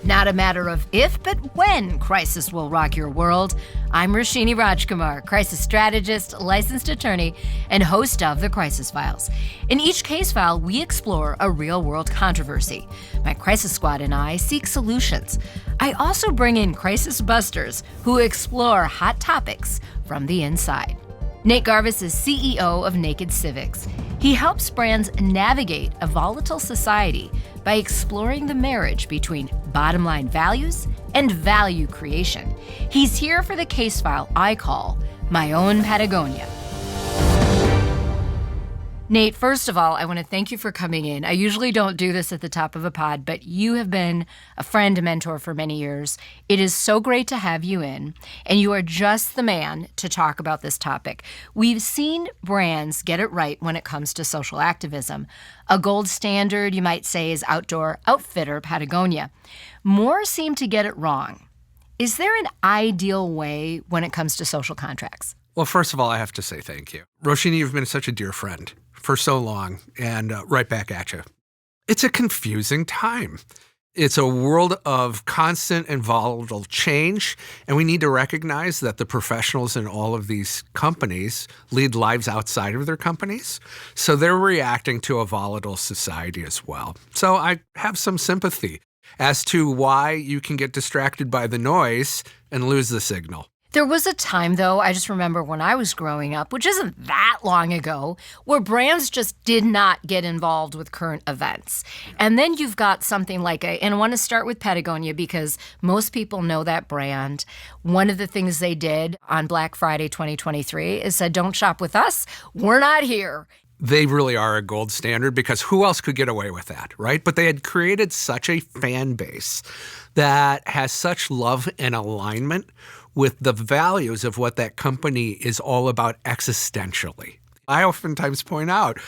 Not a matter of if, but when crisis will rock your world. I'm Roshini Rajkumar, crisis strategist, licensed attorney, and host of The Crisis Files. In each case file, we explore a real-world controversy. My crisis squad and I seek solutions. I also bring in crisis busters who explore hot topics from the inside. Nate Garvis is CEO of Naked Civics. He helps brands navigate a volatile society by exploring the marriage between bottom-line values and value creation. He's here for the case file I call My Own Patagonia. Nate, first of all, I want to thank you for coming in. I usually don't do this at the top of a pod, but you have been a friend, a mentor for many years. It is so great to have you in, and you are just the man to talk about this topic. We've seen brands get it right when it comes to social activism. A gold standard, you might say, is outdoor outfitter Patagonia. More seem to get it wrong. Is there an ideal way when it comes to social contracts? Well, first of all, I have to say thank you. Roshini, you've been such a dear friend for so long, and right back at you. It's a confusing time. It's a world of constant and volatile change, and we need to recognize that the professionals in all of these companies lead lives outside of their companies, so they're reacting to a volatile society as well. So I have some sympathy as to why you can get distracted by the noise and lose the signal. There was a time, though, I just remember when I was growing up, which isn't that long ago, where brands just did not get involved with current events. And then you've got something like and I want to start with Patagonia because most people know that brand. One of the things they did on Black Friday 2023 is said, don't shop with us, we're not here. They really are a gold standard because who else could get away with that, right? But they had created such a fan base that has such love and alignment with the values of what that company is all about existentially. I oftentimes point out,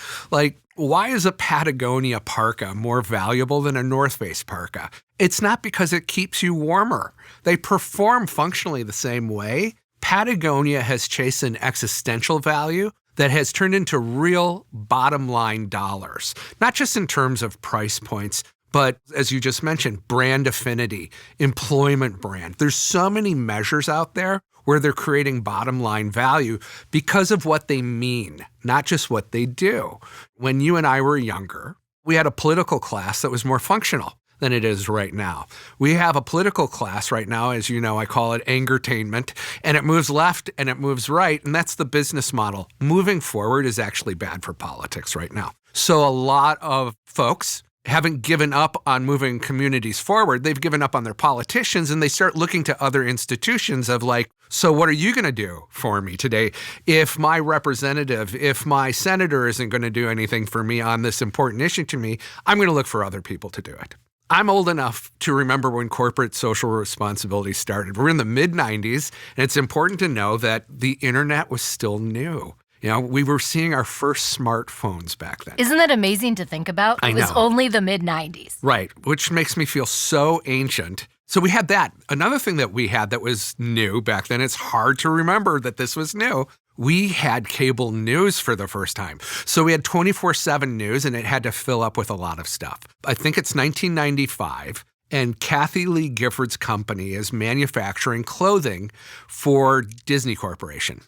why is a Patagonia parka more valuable than a North Face parka? It's not because it keeps you warmer. They perform functionally the same way. Patagonia has chased an existential value that has turned into real bottom line dollars, not just in terms of price points, but as you just mentioned, brand affinity, employment brand. There's so many measures out there where they're creating bottom line value because of what they mean, not just what they do. When you and I were younger, we had a political class that was more functional than it is right now. We have a political class right now, as you know, I call it angertainment, and it moves left and it moves right, and that's the business model. Moving forward is actually bad for politics right now. So a lot of folks haven't given up on moving communities forward. They've given up on their politicians, and they start looking to other institutions of so what are you going to do for me today? If my representative, if my senator isn't going to do anything for me on this important issue to me, I'm going to look for other people to do it. I'm old enough to remember when corporate social responsibility started. We're in the mid-90s, and it's important to know that the internet was still new. You know, we were seeing our first smartphones back then. Isn't that amazing to think about? I know. It was only the mid-90s. Right, which makes me feel so ancient. So we had that. Another thing that we had that was new back then, it's hard to remember that this was new. We had cable news for the first time. So we had 24/7 news, and it had to fill up with a lot of stuff. I think it's 1995. And Kathy Lee Gifford's company is manufacturing clothing for Disney Corporation.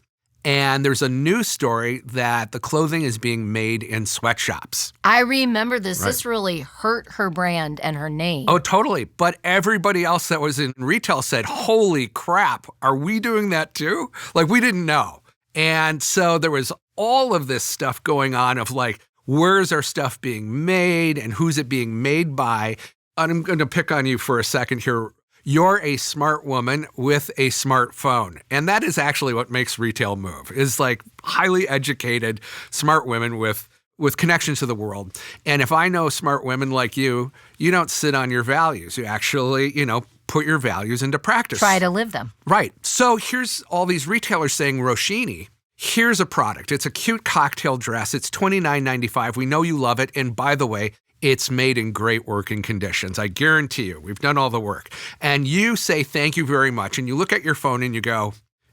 And there's a news story that the clothing is being made in sweatshops. I remember this. Right. This really hurt her brand and her name. Oh, totally. But everybody else that was in retail said, holy crap, are we doing that too? We didn't know. And so there was all of this stuff going on of where's our stuff being made and who's it being made by? I'm going to pick on you for a second here. You're a smart woman with a smartphone. And that is actually what makes retail move, is highly educated, smart women with connections to the world. And if I know smart women like you don't sit on your values. You actually, put your values into practice. Try to live them. Right. So here's all these retailers saying, Roshini, here's a product. It's a cute cocktail dress. It's $29.95. We know you love it. And by the way, it's made in great working conditions. I guarantee you, we've done all the work. And you say, thank you very much. And you look at your phone and you go,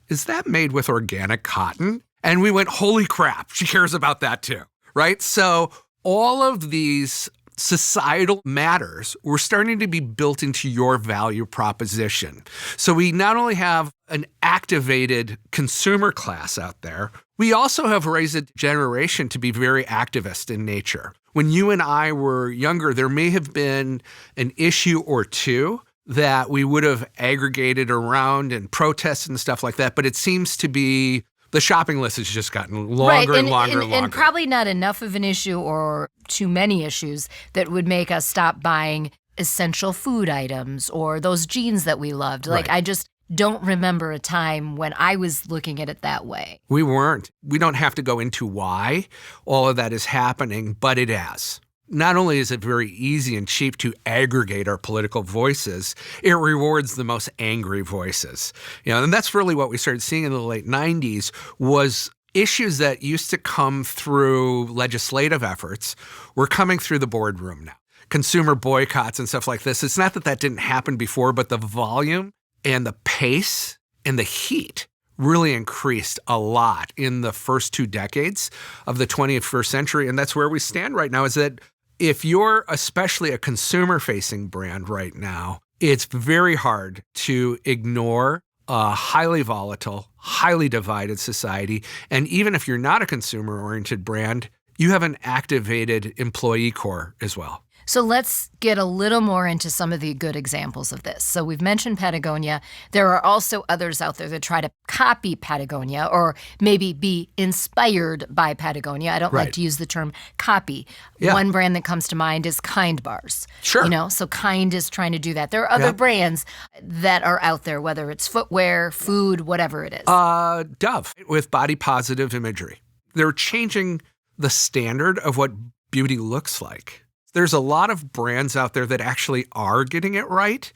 is that made with organic cotton? And we went, holy crap, she cares about that too, right? So all of these societal matters were starting to be built into your value proposition. So we not only have an activated consumer class out there, we also have raised a generation to be very activist in nature. When you and I were younger, there may have been an issue or two that we would have aggregated around and protested and stuff like that, but it seems to be the shopping list has just gotten longer and longer and longer. And probably not enough of an issue or too many issues that would make us stop buying essential food items or those jeans that we loved. Like, I just don't remember a time when I was looking at it that way. We weren't. We don't have to go into why all of that is happening, but it has. Not only is it very easy and cheap to aggregate our political voices, it rewards the most angry voices. And that's really what we started seeing in the late 90s was issues that used to come through legislative efforts were coming through the boardroom now. Consumer boycotts and stuff like this. It's not that that didn't happen before, but the volume and the pace and the heat really increased a lot in the first 2 decades of the 21st century. And that's where we stand right now, is that if you're especially a consumer-facing brand right now, it's very hard to ignore a highly volatile, highly divided society. And even if you're not a consumer-oriented brand, you have an activated employee core as well. So let's get a little more into some of the good examples of this. So we've mentioned Patagonia. There are also others out there that try to copy Patagonia or maybe be inspired by Patagonia. I don't like to use the term copy. Yeah. One brand that comes to mind is Kind bars. Sure. So Kind is trying to do that. There are other brands that are out there, whether it's footwear, food, whatever it is. Dove with body positive imagery. They're changing the standard of what beauty looks like. There's a lot of brands out there that actually are getting it right,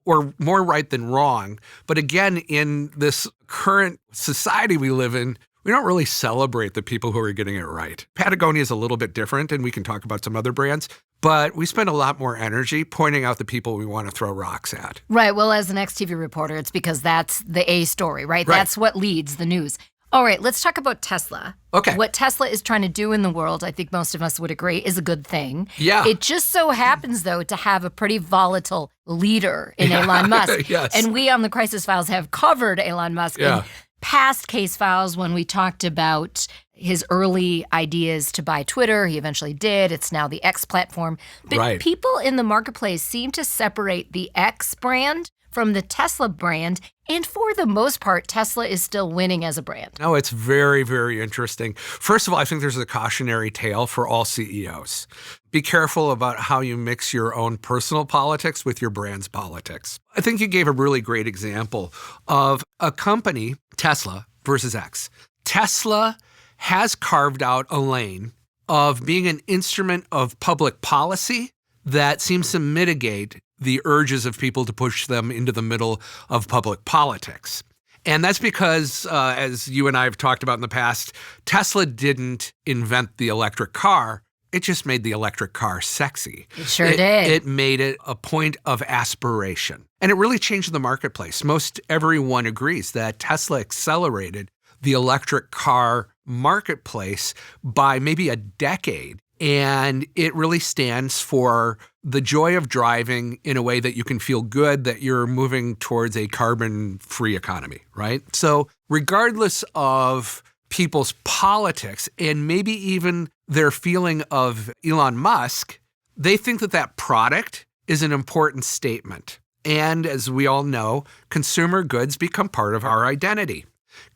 or more right than wrong. But again, in this current society we live in, we don't really celebrate the people who are getting it right. Patagonia is a little bit different, and we can talk about some other brands, but we spend a lot more energy pointing out the people we want to throw rocks at. Right. Well, as an XTV reporter, it's because that's the A story, right? That's what leads the news. All right, let's talk about Tesla. Okay. What Tesla is trying to do in the world, I think most of us would agree, is a good thing. Yeah. It just so happens, though, to have a pretty volatile leader in Elon Musk. Yes. And we on the Crisis Files have covered Elon Musk in past case files when we talked about his early ideas to buy Twitter. He eventually did. It's now the X platform. But people in the marketplace seem to separate the X brand from the Tesla brand. And for the most part, Tesla is still winning as a brand. No, it's very, very interesting. First of all, I think there's a cautionary tale for all CEOs. Be careful about how you mix your own personal politics with your brand's politics. I think you gave a really great example of a company, Tesla versus X. Tesla has carved out a lane of being an instrument of public policy that seems to mitigate the urges of people to push them into the middle of public politics. And that's because, as you and I have talked about in the past, Tesla didn't invent the electric car. It just made the electric car sexy. It sure did. It made it a point of aspiration. And it really changed the marketplace. Most everyone agrees that Tesla accelerated the electric car marketplace by maybe a decade. And it really stands for the joy of driving in a way that you can feel good that you're moving towards a carbon-free economy, right? So regardless of people's politics and maybe even their feeling of Elon Musk, they think that that product is an important statement. And as we all know, consumer goods become part of our identity.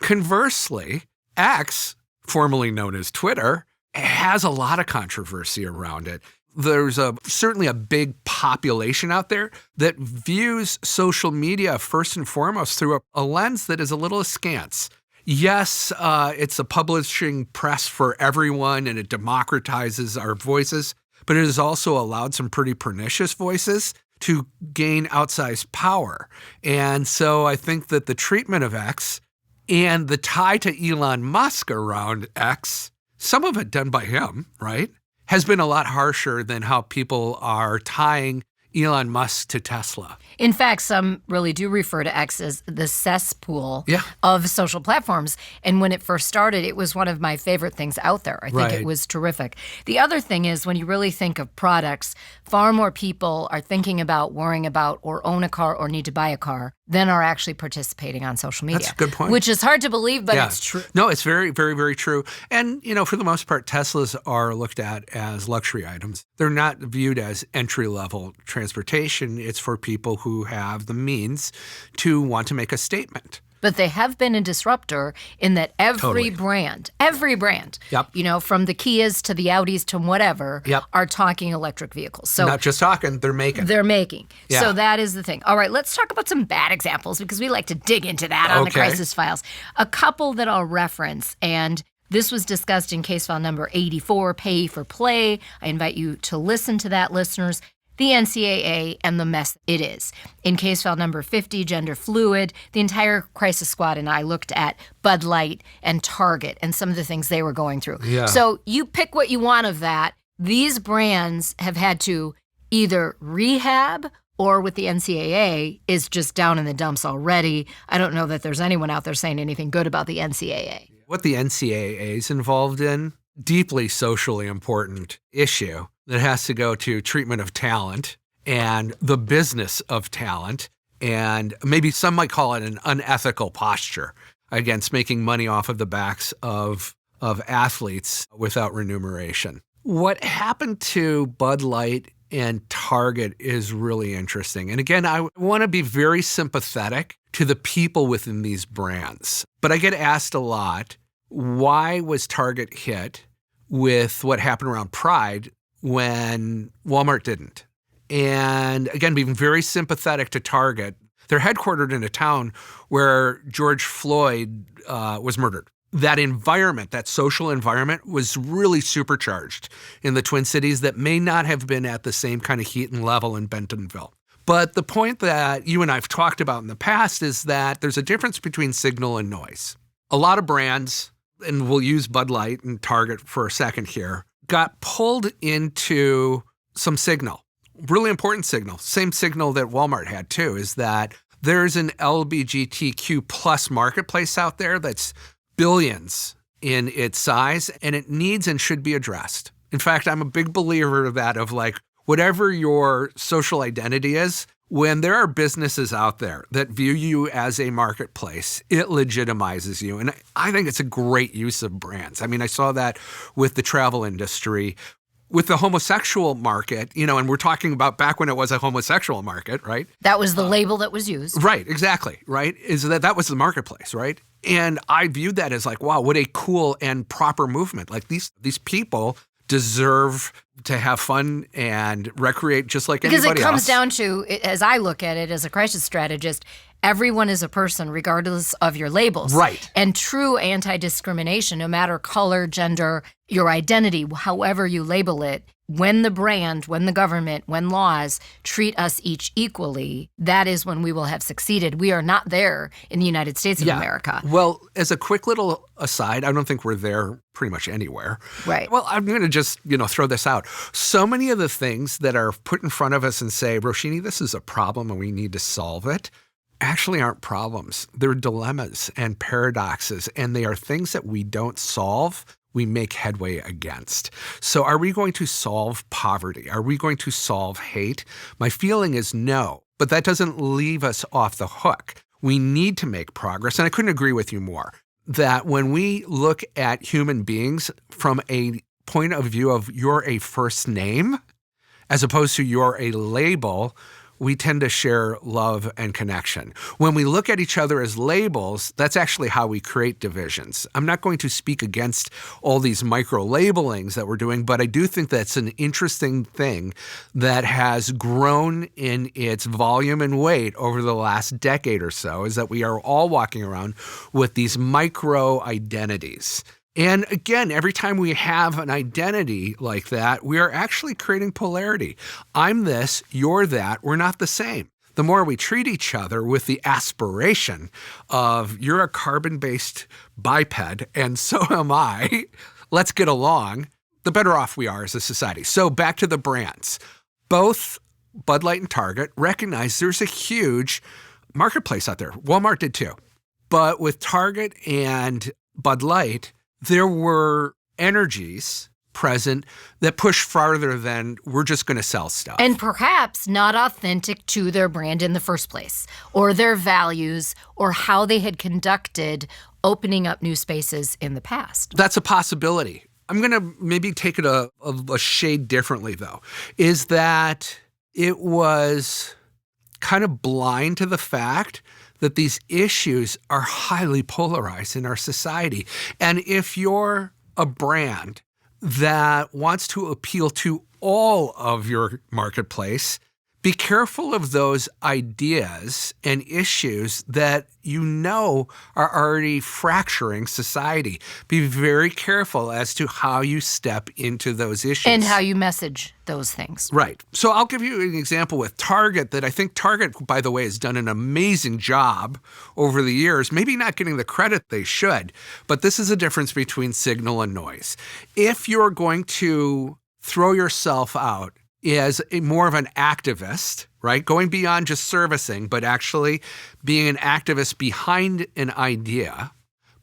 Conversely, X, formerly known as Twitter, has a lot of controversy around it. There's certainly a big population out there that views social media first and foremost through a lens that is a little askance. Yes, it's a publishing press for everyone and it democratizes our voices, but it has also allowed some pretty pernicious voices to gain outsized power. And so I think that the treatment of X and the tie to Elon Musk around X, some of it done by him, right, has been a lot harsher than how people are tying Elon Musk to Tesla. In fact, some really do refer to X as the cesspool of social platforms. And when it first started, it was one of my favorite things out there. I think it was terrific. The other thing is when you really think of products, far more people are thinking about, worrying about, or own a car or need to buy a car than are actually participating on social media. That's a good point. Which is hard to believe, but it's true. No, it's very, very, very true. And, for the most part, Teslas are looked at as luxury items. They're not viewed as entry-level transportation. It's for people who have the means to want to make a statement. But they have been a disruptor in that every brand, from the Kias to the Audis to whatever, are talking electric vehicles. So not just talking, they're making. Yeah. So that is the thing. All right, let's talk about some bad examples because we like to dig into that on the Crisis Files. A couple that I'll reference, and this was discussed in case file number 84, Pay for Play. I invite you to listen to that, listeners. The NCAA and the mess it is. In case file number 50, Gender Fluid, the entire Crisis Squad and I looked at Bud Light and Target and some of the things they were going through. Yeah. So you pick what you want of that. These brands have had to either rehab or with the NCAA is just down in the dumps already. I don't know that there's anyone out there saying anything good about the NCAA. What the NCAA is involved in, deeply socially important issue that has to go to treatment of talent and the business of talent. And maybe some might call it an unethical posture against making money off of the backs of athletes without remuneration. What happened to Bud Light and Target is really interesting. And again, I want to be very sympathetic to the people within these brands. But I get asked a lot, why was Target hit with what happened around Pride when Walmart didn't? And again, being very sympathetic to Target. They're headquartered in a town where George Floyd was murdered. That environment, that social environment, was really supercharged in the Twin Cities that may not have been at the same kind of heat and level in Bentonville. But the point that you and I have talked about in the past is that there's a difference between signal and noise. A lot of brands, and we'll use Bud Light and Target for a second here, got pulled into some signal, really important signal, same signal that Walmart had too, is that there's an LGBTQ plus marketplace out there that's billions in its size, and it needs and should be addressed. In fact, I'm a big believer of that, of like, whatever your social identity is, when there are businesses out there that view you as a marketplace, it legitimizes you. And I think it's a great use of brands. I mean, I saw that with the travel industry, with the homosexual market, and we're talking about back when it was a homosexual market, right? That was the label that was used. Right, exactly, right? Is that was the marketplace, right? And I viewed that as like, wow, what a cool and proper movement. Like these people deserve to have fun and recreate just like anybody else. Because it comes down to, as I look at it as a crisis strategist, everyone is a person regardless of your labels. Right. And true anti-discrimination, no matter color, gender, your identity, however you label it, when the brand, when the government, when laws treat us each equally, that is when we will have succeeded. We are not there in the United States of America. Well, as a quick little aside, I don't think we're there pretty much anywhere. Right. Well, I'm going to just, throw this out. So many of the things that are put in front of us and say, Roshini, this is a problem and we need to solve it, actually aren't problems. They're dilemmas and paradoxes, and they are things that we don't solve, we make headway against. So are we going to solve poverty? Are we going to solve hate? My feeling is no, but that doesn't leave us off the hook. We need to make progress, and I couldn't agree with you more, that when we look at human beings from a point of view of you're a first name, as opposed to you're a label, we tend to share love and connection. When we look at each other as labels, that's actually how we create divisions. I'm not going to speak against all these micro-labelings that we're doing, but I do think that's an interesting thing that has grown in its volume and weight over the last decade or so, is that we are all walking around with these micro-identities. And again, every time we have an identity like that, we are actually creating polarity. I'm this, you're that, we're not the same. The more we treat each other with the aspiration of you're a carbon-based biped and so am I, let's get along, the better off we are as a society. So back to the brands. Both Bud Light and Target recognized there's a huge marketplace out there. Walmart did too. But with Target and Bud Light, there were energies present that push farther than we're just going to sell stuff. And perhaps not authentic to their brand in the first place, or their values, or how they had conducted opening up new spaces in the past. That's a possibility. I'm going to maybe take it a shade differently, though, is that it was kind of blind to the fact that these issues are highly polarized in our society. And if you're a brand that wants to appeal to all of your marketplace, be careful of those ideas and issues that you know are already fracturing society. Be very careful as to how you step into those issues. And how you message those things. Right. So I'll give you an example with Target that I think Target, by the way, has done an amazing job over the years, maybe not getting the credit they should, but this is a difference between signal and noise. If you're going to throw yourself out as more of an activist, right? Going beyond just servicing, but actually being an activist behind an idea,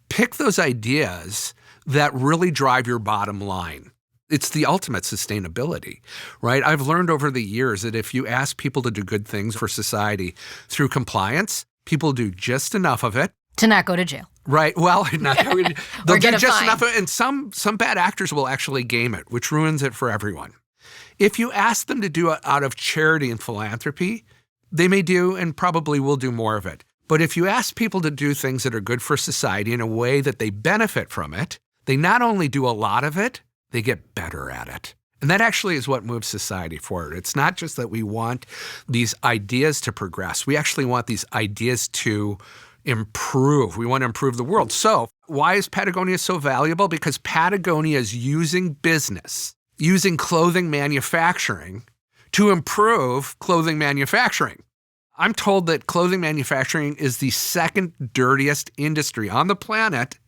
pick those ideas that really drive your bottom line. It's the ultimate sustainability, right? I've learned over the years that if you ask people to do good things for society through compliance, people do just enough of it to not go to jail. Right. Well, they'll do just enough of it, and some bad actors will actually game it, which ruins it for everyone. If you ask them to do it out of charity and philanthropy, they may do and probably will do more of it. But if you ask people to do things that are good for society in a way that they benefit from it, they not only do a lot of it, they get better at it. And that actually is what moves society forward. It's not just that we want these ideas to progress. We actually want these ideas to improve. We want to improve the world. So why is Patagonia so valuable? Because Patagonia is using business, using clothing manufacturing to improve clothing manufacturing. I'm told that clothing manufacturing is the second dirtiest industry on the planet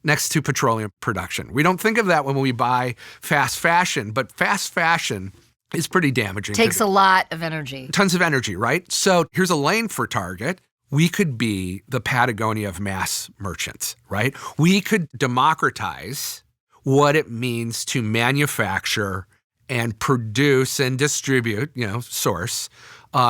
next to petroleum production. We don't think of that when we buy fast fashion, but fast fashion is pretty damaging. Takes a lot of energy. Tons of energy, right? So here's a lane for Target. We could be the Patagonia of mass merchants, right? We could democratize what it means to manufacture and produce and distribute, source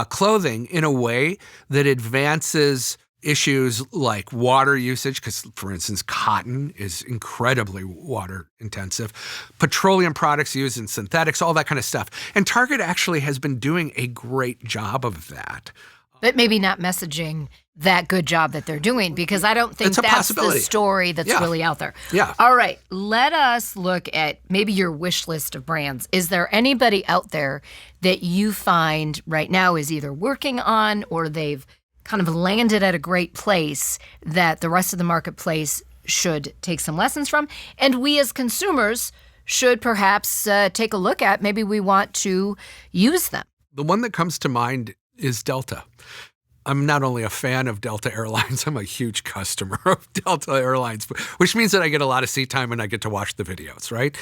clothing in a way that advances issues like water usage, because, for instance, cotton is incredibly water intensive, petroleum products used in synthetics, all that kind of stuff. And Target actually has been doing a great job of that. But maybe not messaging that good job that they're doing, because I don't think that's the story that's really out there. Yeah. All right. Let us look at maybe your wish list of brands. Is there anybody out there that you find right now is either working on or they've kind of landed at a great place that the rest of the marketplace should take some lessons from, and we as consumers should perhaps take a look at? Maybe we want to use them. The one that comes to mind is Delta. I'm not only a fan of Delta Airlines, I'm a huge customer of Delta Airlines, which means that I get a lot of seat time and I get to watch the videos, right?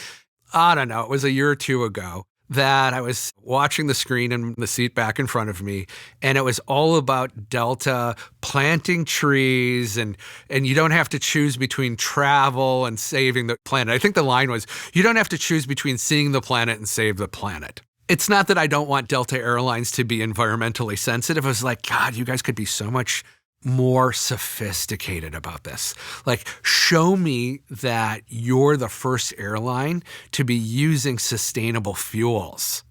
I don't know. It was a year or two ago that I was watching the screen in the seat back in front of me, and it was all about Delta planting trees, and you don't have to choose between travel and saving the planet. I think the line was, you don't have to choose between seeing the planet and save the planet. It's not that I don't want Delta Airlines to be environmentally sensitive. I was like, God, you guys could be so much more sophisticated about this. Like, show me that you're the first airline to be using sustainable fuels.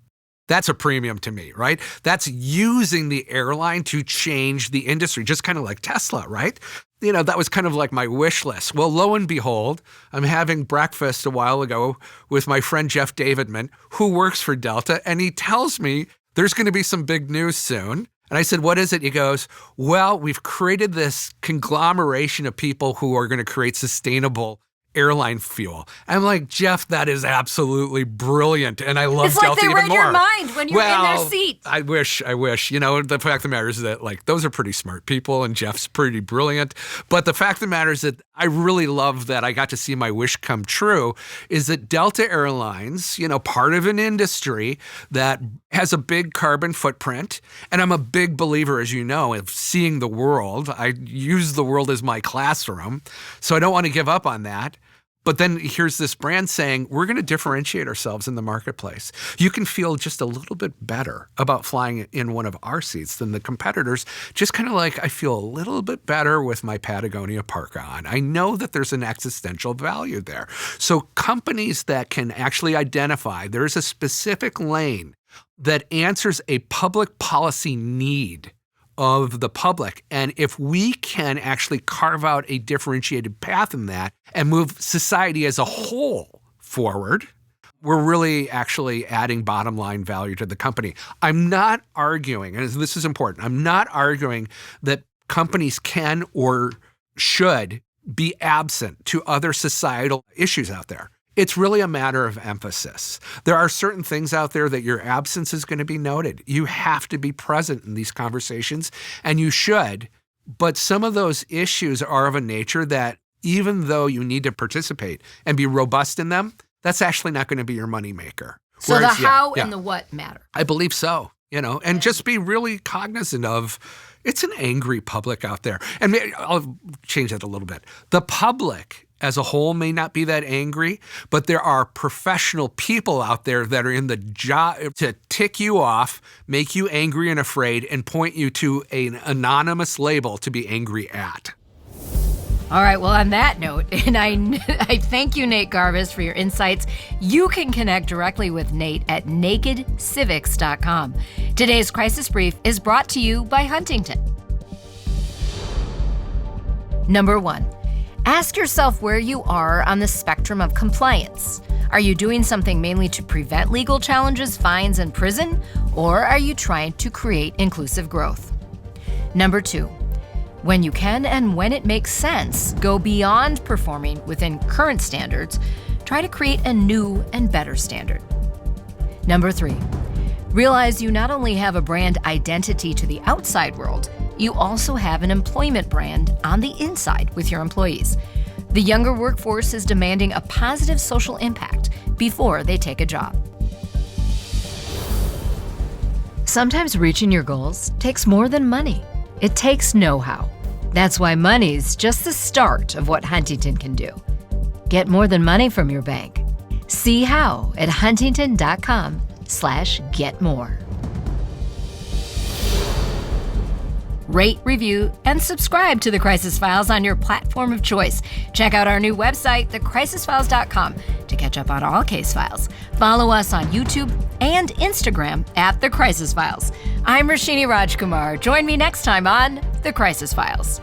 That's a premium to me, right? That's using the airline to change the industry, just kind of like Tesla, right? That was kind of like my wish list. Well, lo and behold, I'm having breakfast a while ago with my friend Jeff Davidman, who works for Delta, and he tells me there's going to be some big news soon. And I said, what is it? He goes, well, we've created this conglomeration of people who are going to create sustainable airline fuel. I'm like, Jeff, that is absolutely brilliant. And I love it's like Delta they even read more. your mind when you're in their seat. I wish. You know, the fact of the matter is that, like, those are pretty smart people and Jeff's pretty brilliant. But the fact of the matter is that I really love that I got to see my wish come true, is that Delta Airlines, you know, part of an industry that has a big carbon footprint. And I'm a big believer, as you know, of seeing the world. I use the world as my classroom. So I don't want to give up on that. But then here's this brand saying, we're going to differentiate ourselves in the marketplace. You can feel just a little bit better about flying in one of our seats than the competitors. Just kind of like, I feel a little bit better with my Patagonia parka on. I know that there's an existential value there. So companies that can actually identify there's a specific lane that answers a public policy need of the public. And if we can actually carve out a differentiated path in that and move society as a whole forward, we're really actually adding bottom line value to the company. I'm not arguing, and this is important, I'm not arguing that companies can or should be absent to other societal issues out there. It's really a matter of emphasis. There are certain things out there that your absence is going to be noted. You have to be present in these conversations, and you should. But some of those issues are of a nature that even though you need to participate and be robust in them, that's actually not going to be your moneymaker. So the how and the what matter. I believe so, you know, and just be really cognizant of it's an angry public out there. And I'll change that a little bit. The public as a whole may not be that angry, but there are professional people out there that are in the job to tick you off, make you angry and afraid, and point you to an anonymous label to be angry at. All right, well, on that note, and I thank you, Nate Garvis, for your insights. You can connect directly with Nate at nakedcivics.com. Today's Crisis Brief is brought to you by Huntington. Number 1. Ask yourself where you are on the spectrum of compliance. Are you doing something mainly to prevent legal challenges, fines, and prison? Or are you trying to create inclusive growth? Number 2, when you can and when it makes sense, go beyond performing within current standards. Try to create a new and better standard. Number 3, realize you not only have a brand identity to the outside world, you also have an employment brand on the inside with your employees. The younger workforce is demanding a positive social impact before they take a job. Sometimes reaching your goals takes more than money. It takes know-how. That's why money's just the start of what Huntington can do. Get more than money from your bank. See how at huntington.com/getmore. Rate, review, and subscribe to The Crisis Files on your platform of choice. Check out our new website, thecrisisfiles.com, to catch up on all case files. Follow us on YouTube and Instagram at The Crisis Files. I'm Roshini Rajkumar. Join me next time on The Crisis Files.